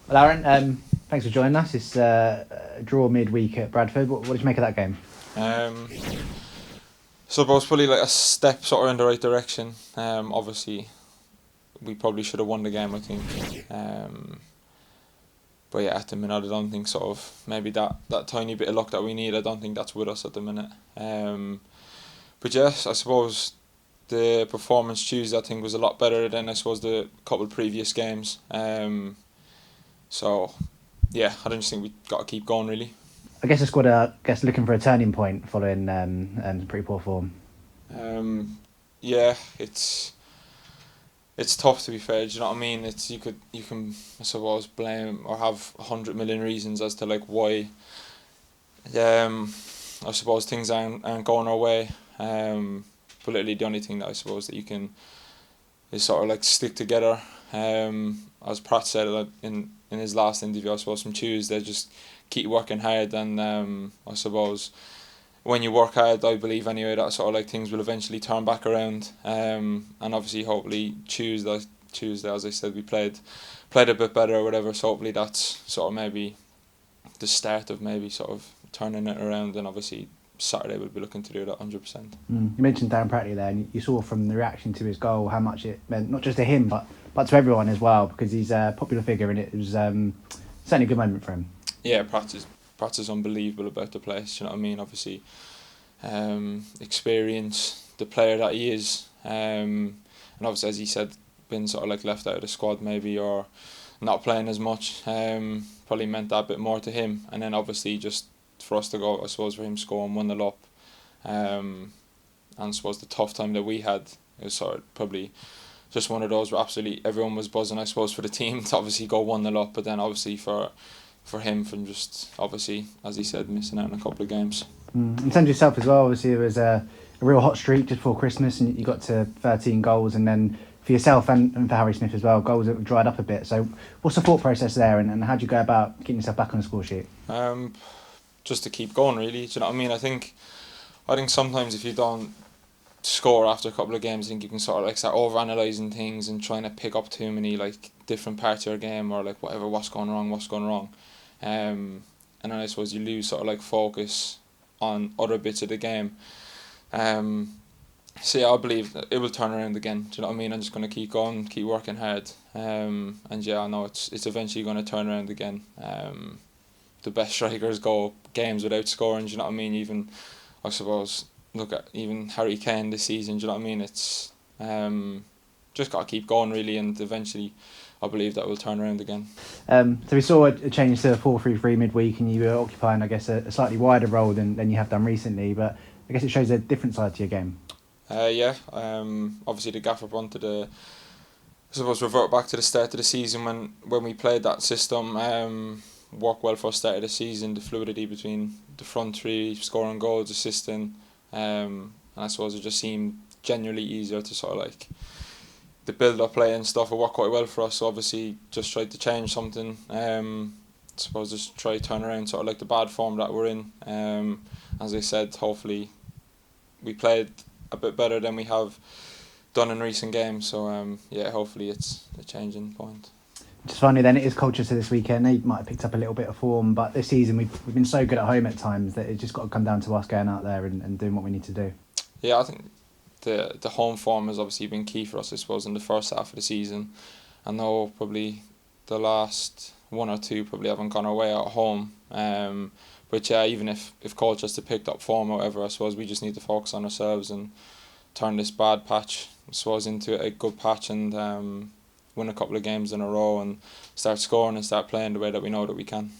Well, Aaron, thanks for joining us. It's a draw midweek at Bradford. What did you make of that game? Um, so it was probably like a step sort of in the right direction. Obviously, we probably should have won the game, I think. But yeah, at the minute, I don't think sort of maybe that tiny bit of luck that we need. I don't think that's with us at the minute. But yes, I suppose the performance Tuesday I think was a lot better than I suppose the couple of previous games. So yeah, I don't just think we got to keep going really. I guess the squad are looking for a turning point following pretty poor form. Yeah, it's tough to be fair. Do you know what I mean? It's you can I suppose blame or have 100 million reasons as to like why. I suppose things aren't going our way. But literally the only thing that I suppose that you can is sort of like stick together. As Pratt said in his last interview, I suppose from Tuesday, just keep working hard, and I suppose when you work hard, I believe anyway, that sort of like things will eventually turn back around. And obviously, hopefully Tuesday, as I said, we played a bit better or whatever. So hopefully that's sort of maybe the start of maybe sort of turning it around. And obviously Saturday we'll be looking to do that 100%. You mentioned Darren Prattley there, and you saw from the reaction to his goal how much it meant, not just to him, but to everyone as well, because he's a popular figure, and it was certainly a good moment for him. Yeah, Pratt is unbelievable about the place. You know what I mean? Obviously, experience, the player that he is, and obviously, as he said, been sort of like left out of the squad maybe or not playing as much. Probably meant that bit more to him, and then obviously just for us to go, I suppose, for him scoring 1-0 up, and I suppose the tough time that we had, it was sort of probably just one of those where absolutely everyone was buzzing, I suppose, for the team to obviously go 1-0 up, but then obviously for him from just obviously, as he said, missing out on a couple of games. In terms of yourself as well, obviously it was a real hot streak just before Christmas, and you got to 13 goals, and then for yourself and for Harry Smith as well, goals that dried up a bit. So what's the thought process there, and how do you go about getting yourself back on the score sheet? Just to keep going really, do you know what I mean? I think sometimes if you don't score after a couple of games, I think you can sort of like start over-analysing things and trying to pick up too many like different parts of your game or like what's going wrong. And then I suppose you lose sort of like focus on other bits of the game. So yeah, I believe that it will turn around again. Do you know what I mean? I'm just going to keep going, keep working hard. And yeah, I know it's eventually going to turn around again. The best strikers go games without scoring. Do you know what I mean? Even I suppose look at even Harry Kane this season. Do you know what I mean? It's just got to keep going really, and eventually I believe that will turn around again. So we saw a change to 4-3-3 midweek, and you were occupying, I guess, a slightly wider role than you have done recently. But I guess it shows a different side to your game. Yeah. Obviously the gaffer wanted to, I suppose, revert back to the start of the season when we played that system. Worked well for us start of the season. The fluidity between the front three, scoring goals, assisting, and I suppose it just seemed genuinely easier to sort of like the build-up play and stuff. It worked quite well for us. So obviously just tried to change something. I suppose just try to turn around sort of like the bad form that we're in. As I said, hopefully we played a bit better than we have done in recent games. So yeah, hopefully it's a changing point. Just finally, then, it is Colchester this weekend. They might have picked up a little bit of form, but this season we've been so good at home at times that it's just got to come down to us going out there and doing what we need to do. Yeah, I think the home form has obviously been key for us, I suppose, in the first half of the season. I know probably the last one or two probably haven't gone our way at home. But yeah, even if Colchester picked up form, however, I suppose we just need to focus on ourselves and turn this bad patch, I suppose, into a good patch and win a couple of games in a row and start scoring and start playing the way that we know that we can.